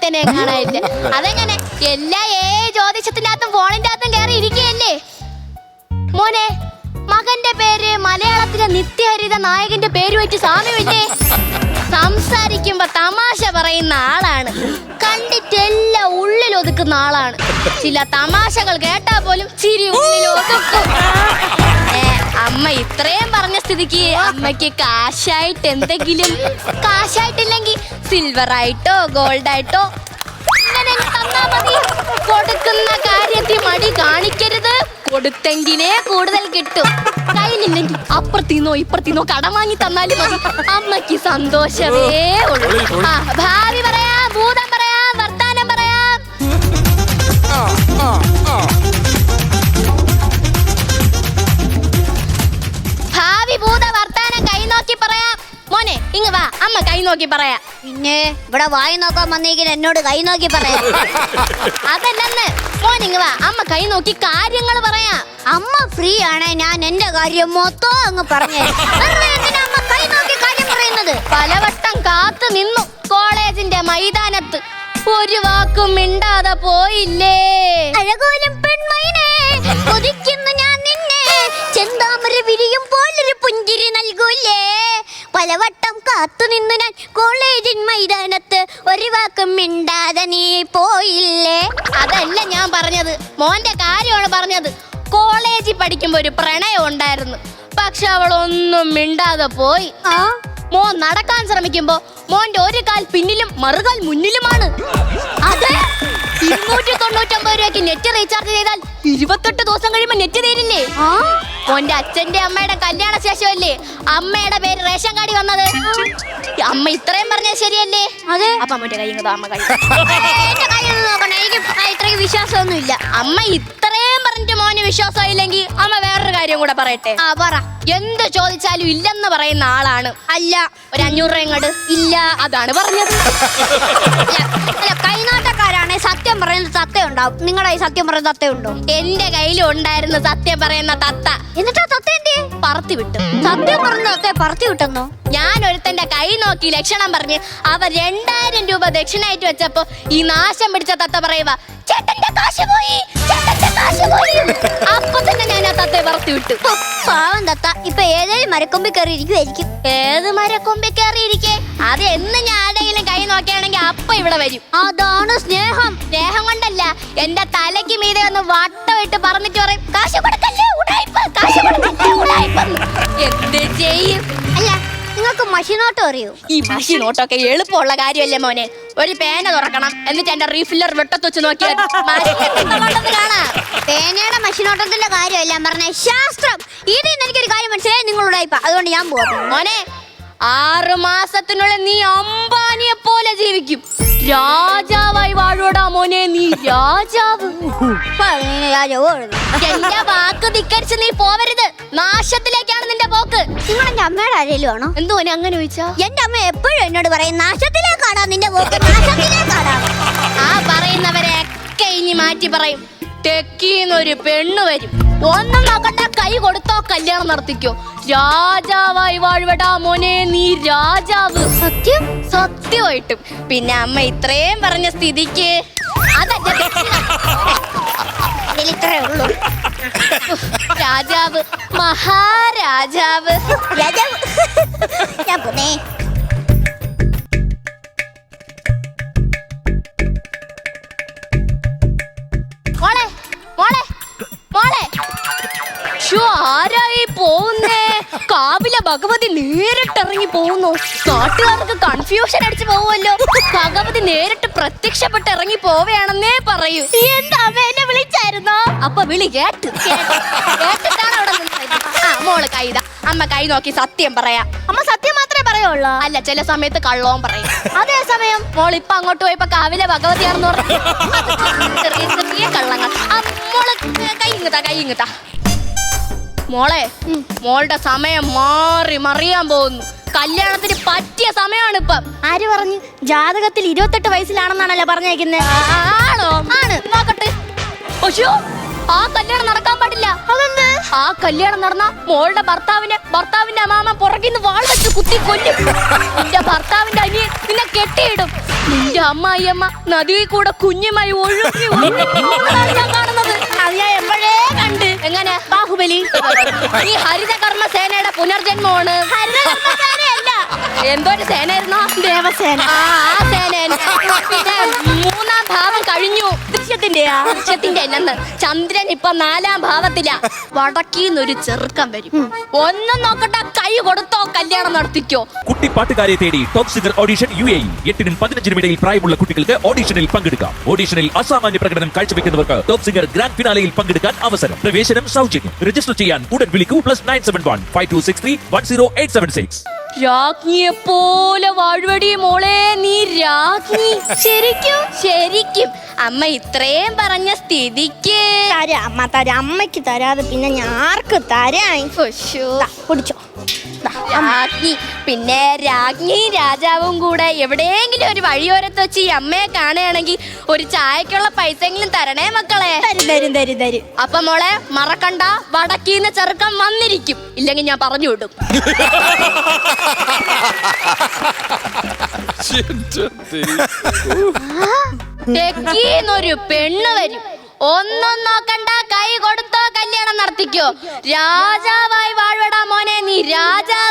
ഒരുത്തനെ കാണാനില്ല. അതെങ്ങനെ എല്ലാ ജ്യോതിഷത്തിന്റെ അകത്തും ഫോണിന്റെ അകത്തും കയറി ഇരിക്കുകയല്ലേ? മോനെ, മകന്റെ പേര് മലയാളത്തിലെ നിത്യഹരിത നായകന്റെ പേര് വെച്ച് സാമ്യമില്ലേ? സംസാരിക്കുമ്പോ തമാശ പറയുന്ന ആളാണ്, കണ്ടിട്ടെല്ലാം ഉള്ളിൽ ഒതുക്കുന്ന ആളാണ്. ചില തമാശകൾ കേട്ടാ പോലും ചിരി ഉള്ളിൽ ഒതുക്കും. അമ്മ ഇത്രയും പറഞ്ഞ സ്ഥിതിക്ക് അമ്മയ്ക്ക് കാശായിട്ട് എന്തെങ്കിലും, കാശായിട്ടില്ലെങ്കിൽ സിൽവർ ആയിട്ടോ ഗോൾഡ് ആയിട്ടോ ഇങ്ങനെ തന്നാ മതി. കൊടുക്കുന്ന കാര്യത്തിൽ മടി കാണിക്കരുത്. കൊടുത്തെങ്കിലേ കൂടുതൽ കിട്ടും. കയ്യിലില്ലെങ്കിൽ അപ്പുറത്തിന്നോ ഇപ്പുറത്തിന്നോ കടം വാങ്ങി തന്നാലും മതി. അമ്മയ്ക്ക് സന്തോഷമേ ഉള്ളൂ. ഭാവി പറയാം, ഭൂതം പറയാം, വർത്താനം പറയാം. ഭാവി ഭൂത വർത്താനം കൈ നോക്കി പറയാം. മോനെ ഇങ്ങ് വാ, അമ്മ കൈ നോക്കി പറയാ. പിന്നെ ഇവിടെ വായി നോക്കാൻ വന്നേക്കിന് എന്നോട് കൈ നോക്കി പറയാ. അതല്ലെന്ന്, മോൻ ഇങ്ങ് വാ, അമ്മ കൈ നോക്കി കാര്യങ്ങൾ പറയാ. അമ്മ ഫ്രീ ആണേ ഞാൻ എന്റെ കാര്യം മൊത്തം അങ്ങ് പറഞ്ഞേ. അമ്മ കൈ നോക്കി കാര്യം പറയുന്നത്? പലവട്ടം കാത്തു നിന്നു കോളേജിന്റെ മൈതാനത്ത്, ഒരു വാക്കും മിണ്ടാതെ പോയില്ലേ. അഴകോലും പെൺമൈനെ കൊതിക്കുന്നു ഞാൻ നിന്നെ, ചെന്താമര വിരിയും പോലൊരു പുഞ്ചിരി നൽകൂലേ. പലവട്ടം കാത്തു നിന്നു ഞാൻ കോളേജിൻ മൈതാനത്ത്, ഒരു വാക്കും മിണ്ടാതെ നീ പോയില്ലേ. അതല്ല ഞാൻ പറഞ്ഞത്, മോന്റെ കാര്യമാണ് പറഞ്ഞത്. കോളേജിൽ പഠിക്കുമ്പോ ഒരു പ്രണയം ഉണ്ടായിരുന്നു, പക്ഷെ അവളൊന്നും മിണ്ടാതെ പോയി. മോൻ നടക്കാൻ ശ്രമിക്കുമ്പോ മോന്റെ ഒരു കാൽ പിന്നിലും മറുകാൽ മുന്നിലുമാണ്. അതെ, 299 രൂപയ്ക്ക് നെറ്റ് റീചാർജ് ചെയ്താൽ 28 ദിവസം കഴിയുമ്പോ നെറ്റ് തീരില്ലേ? മോന്റെ അച്ഛന്റെ അമ്മയുടെ കല്യാണ ശേഷമല്ലേ അമ്മയുടെ പേര് റേഷൻ കാർഡിൽ വന്നത്? അമ്മ ഇത്രയും പറഞ്ഞത് ശരിയല്ലേ? അതെ. അപ്പൊ അമ്മന്റെ കൈ അമ്മ കൈ എനിക്ക് ഇത്രയ്ക്ക് വിശ്വാസമൊന്നും ഇല്ല. അമ്മ ഇത്രയും പറഞ്ഞിട്ട് മോന് വിശ്വാസമില്ലെങ്കിൽ അമ്മ വേറൊരു കാര്യം കൂടെ പറയട്ടെ. പറ. എന്ത് ചോദിച്ചാലും ഇല്ലെന്ന് പറയുന്ന ആളാണ്. അല്ല. ഒരു 500 രൂപ ഇങ്ങോട്ട്. ഇല്ല, അതാണ് പറഞ്ഞത്. അല്ല, കൈനാട്ടക്കാരാണ് സത്യം പറയുന്ന തത്ത ഉണ്ടാവും. നിങ്ങളുടെ ഈ സത്യം പറയുന്ന തത്ത ഉണ്ടോ? എന്റെ കയ്യിലും ഉണ്ടായിരുന്നു സത്യം പറയുന്ന തത്ത. എന്നിട്ട് തത്ത എന്തേ? പറത്തി വിട്ടു. സത്യം പറഞ്ഞ തത്ത പറത്തി വിട്ടെന്നോ? ഞാൻ ഒരുത്തന്റെ കൈ നോക്കി ലക്ഷണം പറഞ്ഞ് അവർ 2000 രൂപ ദക്ഷിണായിട്ട് വെച്ചപ്പോ ഈ നാശം പിടിച്ച തത്ത പറയുക, ചേട്ടന്റെ കാശ് പോയി, ചേട്ടന്റെ കാശ് പോയി. അപ്പൊ തന്നെ ഞാൻ ആ തത്തയെ പറത്തി വിട്ടു. പാവം തത്ത ഇപ്പൊ ഏതെങ്കിലും മരക്കൊമ്പിൽ കയറി ഇരിക്കുമായിരിക്കും. ഏത് മരക്കൊമ്പിൽ കയറിയിരിക്കേ? അത് എന്ന് ഞാൻ ആരെങ്കിലും കൈ നോക്കുകയാണെങ്കിൽ അപ്പൊ ഇവിടെ വരും. അതാണ് സ്നേഹം. സ്നേഹം കൊണ്ടല്ല, എന്റെ തലയ്ക്ക് മീതെ ഒന്ന് വട്ടം ഇട്ട് പറഞ്ഞിട്ട് പറയും, കാശ് കൊടുക്കല്ലേ ഉടായിപ്പ്, കാശ് കൊടുക്കല്ലേ ഉടായിപ്പ്. എന്ത് ചെയ്യും? അല്ല, നിങ്ങൾക്ക് മഷിനോട്ടം അറിയോ? ഈ മഷി നോട്ടൊക്കെ എളുപ്പമുള്ള കാര്യമല്ലേ മോനെ? ഒരു പേന തുറക്കണം, എന്നിട്ട് എന്റെ റീഫില്ലർ വെട്ടത്ത് വെച്ച് നോക്കിയാൽ കാണാം. പേനയുടെ മഷിനോട്ടത്തിന്റെ കാര്യമല്ല പറഞ്ഞ ശാസ്ത്രം. ഇതിൽ നിന്ന് എനിക്കൊരു കാര്യം മനസ്സിലായി, നിങ്ങളുടെ ഇപ്പൊ അതുകൊണ്ട് ഞാൻ പോകാം. മോനെ, 6 മാസത്തിനുള്ളിൽ നീ അംബാനിയെ പോലെ ജീവിക്കും. രാജാവായി വാഴോടാ മോനെ, നീ രാജാവ്. എന്റെ വാക്ക് ധിക്കരിച്ച് നീ പോവരുത്. നാശത്തിലേക്കാണ് നിന്റെ പോക്ക്. നിങ്ങൾ എന്റെ അമ്മയുടെ ആരേലും ആണോ? എന്തോ അങ്ങനെ ചോദിച്ചാ? എന്റെ അമ്മ എപ്പോഴും എന്നോട് പറയും, നാശത്തിലേക്കാടാ നിന്റെ പോക്ക്, നാശത്തിലേക്കാടാ. ആ പറയുന്നവരെ ഒക്കെ ഇനി മാറ്റി പറയും. തെക്കീന്നൊരു പെണ്ണ് വരും, ഒന്നും നോക്കണ്ട, കൈ കൊടുത്തോ കല്യാണം നടത്തിക്കോ. രാജാവായി വാഴുവടാ മോനെ, നീ രാജാവ്. സത്യം? സത്യമായിട്ടും. പിന്നെ അമ്മ ഇത്രയും പറഞ്ഞ സ്ഥിതിക്ക് ഇത്രേ ഉള്ളൂ. രാജാവ്, മഹാരാജാവ്. രാജാവ്. ഞാൻ പോന്നേ. മോളെ, മോളെ, മോളെ. ആരായി പോകുന്നേ? കാവിലെ ഭഗവതി നേരിട്ടിറങ്ങി പോകുന്നു. നാട്ടുകാർക്ക് കൺഫ്യൂഷൻ അടിച്ചു പോവുമല്ലോ. ഭഗവതി നേരിട്ട് പ്രത്യക്ഷപ്പെട്ട് ഇറങ്ങി പോവുകയാണെന്നേ പറയൂ. എന്താ അമ്മ എന്നെ വിളിച്ചായിരുന്നോ? അപ്പൊ വിളി കേട്ടിട്ടാണ് അവിടെ നിന്നത്. മോള് കൈതാ, അമ്മ കൈ നോക്കി സത്യം പറയാ. അമ്മ സത്യം മാത്രമേ പറയുള്ളൂ? അല്ല, ചില സമയത്ത് കള്ളവും പറയും. അതേസമയം മോൾ ഇപ്പൊ അങ്ങോട്ട് പോയപ്പോ കാവിലെ ഭഗവതിയാണെന്ന് പറഞ്ഞു. ചെറിയ ചെറിയ കള്ളങ്ങൾ. മോള് കൈ ഇങ്ങത്താ. മോളെ, മോളുടെ സമയം മാറി മറിയാൻ പോകുന്നു. കല്യാണത്തിന് പറ്റിയ സമയമാണ് ഇപ്പം. ആര് പറഞ്ഞു? ജാതകത്തിൽ 28 വയസ്സിലാണെന്നാണല്ലോ പറഞ്ഞേക്കുന്നത്. ആണോ? ആണ്, നോക്കട്ടെ. ആ കല്യാണം നടക്കാൻ പാടില്ല. അതെന്ത്? ആ കല്യാണം നടന്ന മോളുടെ ഭർത്താവിന്റെ അമ്മാമ പുറകിന്ന് വാൾ വെച്ച് കുത്തി കൊല്ലും. നിന്റെ ഭർത്താവിന്റെ അനിയൻ നിന്നെ കെട്ടിയിടും. നിന്റെ അമ്മായിയമ്മ നദിയിൽ കൂടെ കുഞ്ഞുമായി ഒഴുകി ഞാൻ കാണുന്നത്. അത് ഞാൻ എപ്പോഴേ കണ്ട്. എങ്ങനെ? ബാഹുബലി. ഈ ഹരിതകർമ്മ സേനയുടെ പുനർജന്മമാണ്. ഹരിതകർമ്മസേനയല്ല. എന്തോ ഒരു സേനയായിരുന്നോ? ദേവസേന. ആ സേന. പിന്നെ 3-ാം ഭാവം കഴിഞ്ഞു. ദൃശ്യത്തിന്റെ അല്ലെന്ന്. ചന്ദ്രൻ ഇപ്പൊ 4-ാം ഭാവത്തിലാ. വടക്കീന്നൊരു ചെറുക്കം വരും. ഒന്നും നോക്കട്ടെ, കൈ കൊടുത്തോ കല്യാണം നടത്തിക്കോ. കുട്ടി പാട്ടുകാരെ തേടി ടോപ്പ് സിംഗർ ഓഡിഷൻ UAE. 8-നും 15-നും ഇടയിൽ പ്രായമുള്ള കുട്ടികൾക്ക് ഓഡിഷനിൽ പങ്കെടുക്കാം. ഓഡിഷനിൽ അസാമാന്യ പ്രകടനം കാഴ്ചവെക്കുന്നവർക്ക് ടോപ്പ് സിംഗർ ഗ്രാൻഡ് ഫിനാലയിൽ പങ്കെടുക്കാൻ അവസരം. പ്രവേശനം സൗജന്യം. രജിസ്റ്റർ ചെയ്യാൻ ഉടൻ വിളിക്കൂ. +971 5263 10876. രാജ്ഞിയെ പോലെ വാഴ്വടി മോളെ, നീ രാജ്ഞി. ശരിക്കും അമ്മ ഇത്രയും പറഞ്ഞ സ്ഥിതിക്ക് അമ്മ തരാം. അമ്മയ്ക്ക് തരാതെ പിന്നെ ഞാൻ ആർക്ക് തരാൻ? കുടിച്ചോ. രാജ്ഞി. പിന്നെ രാജ്ഞി രാജാവും കൂടെ എവിടെയെങ്കിലും ഒരു വഴിയോരത്ത് വെച്ച് ഈ അമ്മയെ കാണുകയാണെങ്കിൽ ഒരു ചായക്കുള്ള പൈസയെങ്കിലും തരണേ മക്കളെ. തരും. അപ്പൊ മോളെ മറക്കണ്ട, വടക്കീന്ന് ചെറുക്കം വന്നിരിക്കും. ഇല്ലെങ്കിൽ ഞാൻ പറഞ്ഞു വിടും. തെക്കീന്നൊരു പെണ്ണ് വരും. ഒന്നും നോക്കണ്ട, കൈ കൊടുത്തോ കല്യാണം നടത്തിക്കോ. രാജാവായി വാഴ്വടാ മോനെ, നീ രാജാ.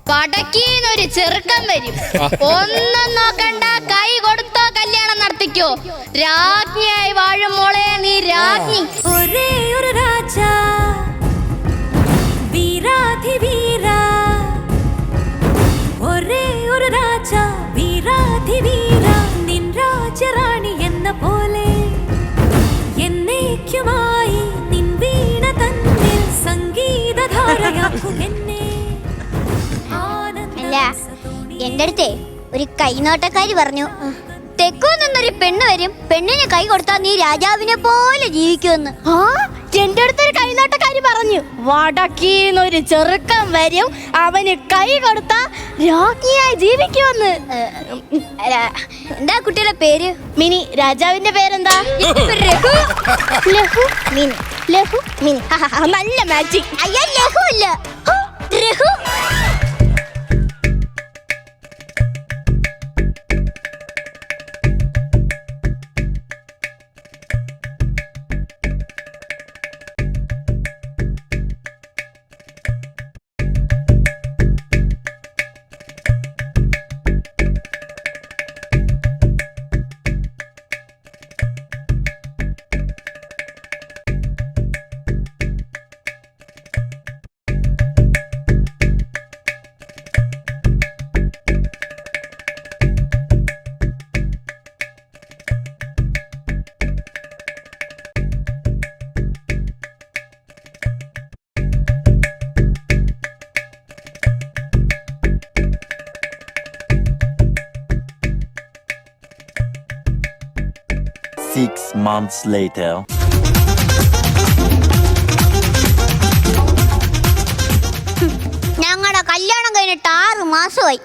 വടക്കീന്നൊരു ചെറുക്കം വരും. ഒന്നും നോക്കണ്ട, കൈ കൊടുത്തോ കല്യാണം നടത്തിക്കോ. രാജ്ഞിയായി വാഴും മോളെ, നീ രാജ്ഞി. ഒരേ ഒരു രാജ, വീരാധിവീര. ഒരേ ഒരു രാജ, വീരാധിവീര. നിൻ രാജറാണി എന്ന പോലെ എന്നേക്കുമായി നിൻ വീണ തന്നിൽ സംഗീതധാരയാക്കും എന്നെ. അല്ല, എന്റെ അടുത്തേ ഒരു കൈനോട്ടക്കാരി പറഞ്ഞു, തെക്കു നിന്നൊരു പെണ്ണ് വരും, പെണ്ണിന് കൈ കൊടുത്താ നീ രാജാവിനെ പോലെ ജീവിക്കുമെന്ന്. എന്റെ അടുത്തൊരു കൈനോട്ടക്കാരി പറഞ്ഞു, വടക്കീന്നൊരു ചെറുക്കം വരും, അവന് കൈ കൊടുത്താ രാജ്ഞിയായി ജീവിക്കുമെന്ന്. എന്താ കുട്ടിയുടെ പേര്? മിനി. രാജാവിന്റെ പേരെന്താ? ലഹു. ലഹു മിനി. ലഹു മിനി. നല്ല മാജിക്. അയ്യ, ലഹു അല്ല, രഹു. Six months later. ഞങ്ങളുടെ കല്യാണം കഴിഞ്ഞിട്ട് 6 മാസമായി.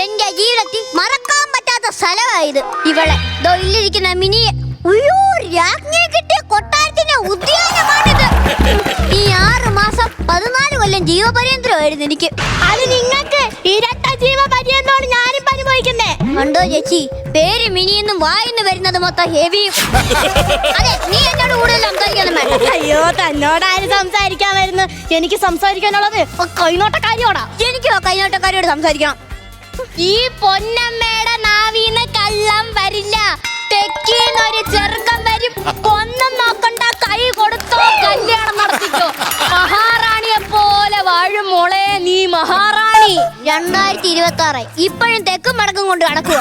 എന്റെ ജീവിതത്തിൽ മറക്കാൻ പറ്റാത്ത സ്ഥലമായത്. ഇവളെ ഇല്ലിരിക്കുന്ന മിനിയെ. ഉയ്യോ, രാജ്ഞിയെ കിട്ടിയ കൊട്ടാരത്തിന്റെ ഉദ്യാനമാണിത്. ഈ 6 മാസം 14 കൊല്ലം ജീവപര്യന്തരമായിരുന്നു എനിക്ക്. അത് നിങ്ങൾക്ക് ഇരട്ട ജീവപര്യന്തമാണ് ഞാനും അനുഭവിക്കുന്നേ. കണ്ടോ ചേച്ചി, പേര് മിനിയെന്നും വായിന്ന് വരുന്നത് മൊത്തം ഹെവിയും. അതെ, നീ എന്നോട് കൂടുതൽ സംസാരിക്കണം വേണ്ട. അയ്യോ, തന്നോട് ആര് സംസാരിക്കാൻ വരുന്നു? എനിക്ക് സംസാരിക്കാനുള്ളത് കൈനോട്ടക്കാരിയോടാ. എനിക്കോ കൈനോട്ടക്കാരിയോട് സംസാരിക്കണം. ഈ പൊന്നമ്മയുടെ നാവീന്ന് കള്ളം വരില്ല. തെക്കീന്നൊരു ചെറുക്കം വരും. ഒന്നും നോക്കണ്ട, കൈ കൊടുത്തോ കല്യാണം നടത്തിക്കോ. മഹാറാണിയെ പോലെ വാഴും മോളെ, നീ മഹാറാണി. 2026 ഇപ്പോഴും തെക്കും വടക്കും കൊണ്ട് നടക്കുക.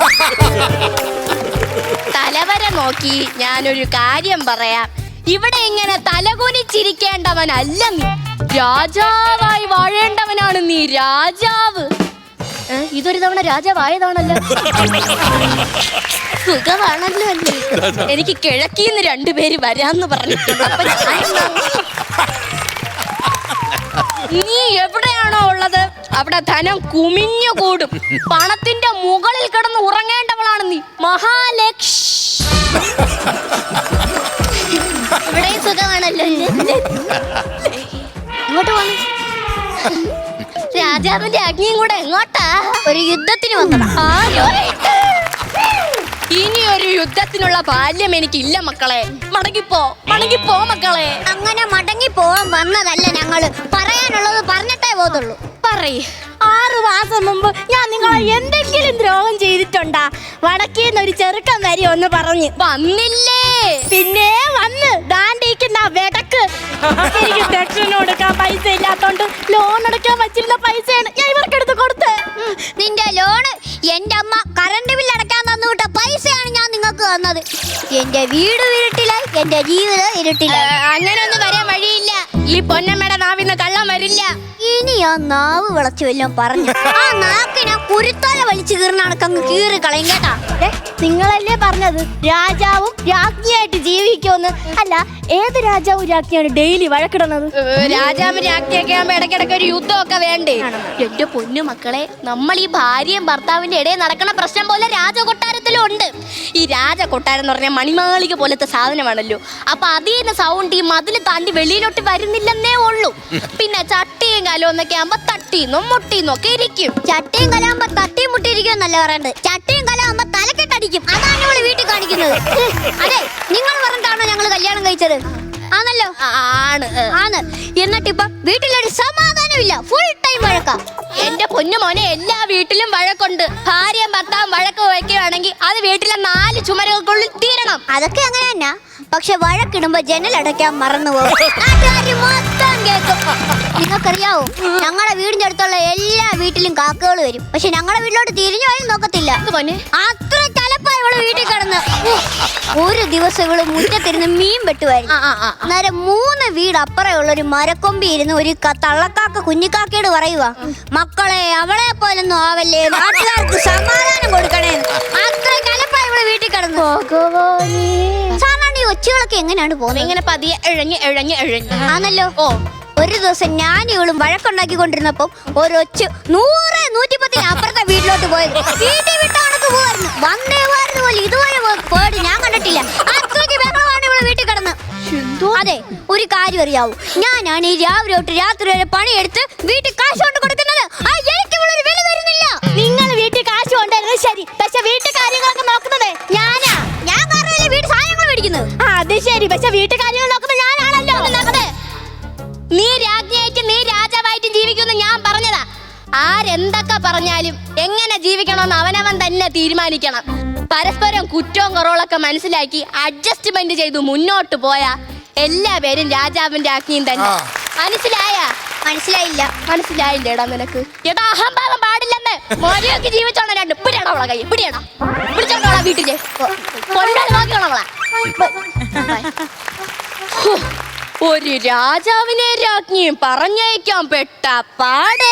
തലവര നോക്കി ഞാനൊരു കാര്യം പറയാം. ഇവിടെ ഇങ്ങനെ തലകുനിച്ചിരിക്കേണ്ടവനല്ല നീ. രാജാവായി വാഴേണ്ടവനാണ് നീ. രാജാവ്. ഇതൊരു തവണ രാജാവായതാണല്ലോ. സുഖമാണല്ലോ അല്ലേ? എനിക്ക് കിഴക്കീന്ന് 2 പേര് വരാന്ന് പറഞ്ഞിട്ടുണ്ട്. അപ്പൊ നീ എവിടെയാണോ ഉള്ളത് അവിടെ ധനം കുമിഞ്ഞു കൂടും. പണത്തിന്റെ മുകളിൽ കിടന്ന് ഉറങ്ങേണ്ടവളാണ് നീ, മഹാലക്ഷ്മി. ഇവിടെയും സുഖമാണല്ലോ. ഇങ്ങോട്ട് വന്നു. രാജാവിന്റെ അഗ്നിയും കൂടെ എങ്ങോട്ടാ? ഒരു യുദ്ധത്തിന് വന്നതാ. ഇനി ഒരു യുദ്ധത്തിനുള്ള ബാല്യം എനിക്കില്ല മക്കളെ. മടങ്ങിപ്പോ മക്കളെ. അങ്ങനെ മടങ്ങി പോവാൻ വന്നതല്ല ഞങ്ങള്. പറയാനുള്ളത് പറഞ്ഞിട്ടേ പോതുള്ളൂ. പറയ്. 6 മാസം മുമ്പ് ഞാൻ നിങ്ങളെ എന്തെങ്കിലും ദ്രോഹം ചെയ്തിട്ടുണ്ടാ? വടക്കേന്ന് ഒരു ചെറുക്കൻ വരിയൊന്ന് പറഞ്ഞ് വന്നില്ലേ? പിന്നെ വന്ന് ദാണ്ടിരിക്കുന്ന വെടക്ക്. എനിക്ക് ദക്ഷിണ കൊടുക്കാൻ പൈസ ഇല്ലാത്തോണ്ട് ലോൺ അടയ്ക്കാൻ വച്ചിരുന്ന പൈസയാണ് ഞാൻ ഇവർക്കെടുത്ത് കൊടുത്തത്. നിന്റെ ലോണ് എന്റെ അമ്മ കറണ്ട് ബില്ല് അടയ്ക്കാൻ തന്നുവിട്ട പൈസയാണ് ഞാൻ നിങ്ങൾക്ക് തന്നത്. എന്റെ വീട് ഇരുട്ടിലായി, എന്റെ ജീവിതം ഇരുട്ടിലായി. അങ്ങനെയൊന്നും വരാൻ വഴിയില്ല. ഈ പൊന്നമ്മയുടെ നാവിന്ന് കള്ളം വരില്ല. ഇനി ആ നാവ് വിളച്ചു വല്ലതും പറഞ്ഞു ആ നാക്കിനെ കുരുത്താല വലിച്ചു കീറിനടക്കങ്ങ് കീറി കളയും കേട്ടാ. നിങ്ങളല്ലേ പറഞ്ഞത് രാജാവും രാജ്ഞിയായിട്ട് ജീവിക്കുമെന്ന്? അല്ല, ഏത് രാജാവും രാജ്ഞിയാണ് ഡെയിലി വഴക്കിടുന്നത്? രാജാവ് രാജ്ഞിയൊക്കെ ആകുമ്പോ ഇടയ്ക്കിടയ്ക്ക് ഒരു യുദ്ധമൊക്കെ വേണ്ടേ? എന്റെ പൊന്നു മക്കളെ, നമ്മൾ ഈ ഭാര്യയും ഭർത്താവിന്റെ ഇടയിൽ നടക്കുന്ന പ്രശ്നം പോലെ രാജകൊട്ടാരത്തിലും ഉണ്ട്. ഈ രാജകൊട്ടാരം എന്ന് പറഞ്ഞാൽ മണിമാളിക പോലത്തെ സാധനമാണല്ലോ. അപ്പൊ അതിന് സൗണ്ട് ഈ മതില് താണ്ടി വെളിയിലോട്ട് വരുന്നില്ലെന്നേ ഉള്ളൂ. പിന്നെ ചട്ടിയും കലവും എന്നൊക്കെ ആകുമ്പോ തട്ടിന്നോ മുട്ടിന്നോ ഒക്കെ ഇരിക്കും. ചട്ടിയും കലാകുമ്പോ തട്ടിയും മുട്ടിയിരിക്കും എന്നല്ല പറയണ്ടത്. ചട്ടിയും കലാകുമ്പോ തലക്കെട്ടടിക്കും. അതാണ് ഇവള് വീട്ടിൽ കാണിക്കുന്നത്. അതെ, നിങ്ങൾ പറഞ്ഞിട്ടാണോ ഞങ്ങള് കല്യാണം കഴിച്ചത്? ആണല്ലോ. ആണ്. എന്നിട്ടിപ്പൊ വീട്ടിലൊരു സമാധാനമില്ല. ഫുൾ ടൈം വഴക്കാ. എന്റെ പൊന്നു മോനെ, എല്ലാ വീട്ടിലും വഴക്കുണ്ട്. ഭാര്യയും ഭർത്താവും വഴക്ക് വയ്ക്കുകയാണെങ്കിൽ അത് വീട്ടിലെ 4 ചുമരുകൾക്കുള്ളിൽ തീരണം. അതൊക്കെ അങ്ങനെ തന്നെ. പക്ഷെ വഴക്കിടുമ്പോ ജനലടയ്ക്കാൻ മറന്നുപോകും. നാട്ടുകാര് മൊത്തം കേൾക്കും. നിങ്ങൾക്കറിയാവോ, ഞങ്ങളുടെ വീടിന്റെ അടുത്തുള്ള എല്ലാ വീട്ടിലും കാക്കകൾ വരും. പക്ഷെ ഞങ്ങളുടെ വീട്ടിലോട്ട് തിരിഞ്ഞു പോലും നോക്കത്തില്ല. അത്ര തലപ്പാ ഇവള് വീട്ടിൽ കിടന്ന്. ഒരു ദിവസം ഇവള് മുറ്റത്തിരുന്ന് മീൻ വെട്ടുമായിരുന്നു. അന്നേരം 3 വീട് അപ്പുറമുള്ള ഒരു മരക്കൊമ്പി ഇരുന്ന് ഒരു തള്ളക്കാക്ക കുഞ്ഞിക്കാക്കയോട് പറയുക, മക്കളെ അവളെ പോലൊന്നും ആവല്ലേ, നാട്ടുകാർക്ക് സമാധാനം കൊടുക്കണേ. അത്ര തലപ്പാ ഇവള് വീട്ടിൽ കിടന്നു. സാധാരണ ഈ ഒച്ചകളൊക്കെ എങ്ങനെയാണ് പോകുന്നത്? ഇങ്ങനെ പതിയെ എഴഞ്ഞ് ആണല്ലോ. ഒരു ദിവസം ഞാൻ ഇവളും വഴക്കുണ്ടാക്കിക്കൊണ്ടിരുന്നപ്പോ ഒരൊച്ച 100-110 അപ്പുറത്തെ വീട്ടിലോട്ട് പോയത്. വീട്ടിൽ വിട്ട കണക്ക് പോവായിരുന്നു. വന്നേ പോയിരുന്നു പോലെ ഇതുവരെ പോയിട്ട് ഞാൻ കണ്ടിട്ടില്ല. അത്രയ്ക്ക് ബഹളമാണ് ഇവള് വീട്ടിൽ കിടന്ന്. അതെ, ഒരു കാര്യം അറിയാവൂ, ഞാനാണ് ഈ രാവിലെ തൊട്ട് രാത്രി വരെ പണിയെടുത്ത് വീട്ടിൽ കാശ് കൊണ്ട് കൊടുക്കുന്നത്. എനിക്ക് ഇവളൊരു വില തരുന്നില്ല. നിങ്ങൾ വീട്ടിൽ കാശ് കൊണ്ടുവരുന്നത് ശരി, പക്ഷെ വീട്ടിൽ കാര്യങ്ങളൊക്കെ നോക്കുന്നത് ഞാനാ. ഞാൻ കാരണമല്ലേ വീട്ടിൽ സാധനങ്ങൾ മേടിക്കുന്നത്. അത് ശരി, പക്ഷെ വീട്ടിൽ കാര്യങ്ങൾ നോക്കുന്നത് ഞാനാണല്ലോ. നീ രാജ്ഞിയായിട്ട് നീ രാജാവായിട്ട് ജീവിക്കുമെന്ന് ഞാൻ പറഞ്ഞതാ. ആരെന്തൊക്കെ പറഞ്ഞാലും എങ്ങനെ ജീവിക്കണമെന്ന് അവനവൻ തന്നെ തീരുമാനിക്കണം. പരസ്പരം കുറ്റവും കുറവുകളൊക്കെ മനസ്സിലാക്കി അഡ്ജസ്റ്റ്മെന്റ് ചെയ്തു മുന്നോട്ട് പോയാ എല്ലാ പേരും രാജാവിന്റെ ആജ്ഞയും തന്നെ. മനസ്സിലായില്ലേടാ നിനക്ക്? എടാ, അഹംഭാവം പാടില്ലെന്ന്. മോനെയൊക്കെ ജീവിച്ചോളാം. 2 പിടിയടാ അവളെ കൈ, പിടിച്ചോളാം വീട്ടില് കൊണ്ടാണ് നോക്കിയോളാം. ഒരു രാജാവിനെ രാജ്ഞിയും പറഞ്ഞയക്കാൻ പെട്ട പാട്.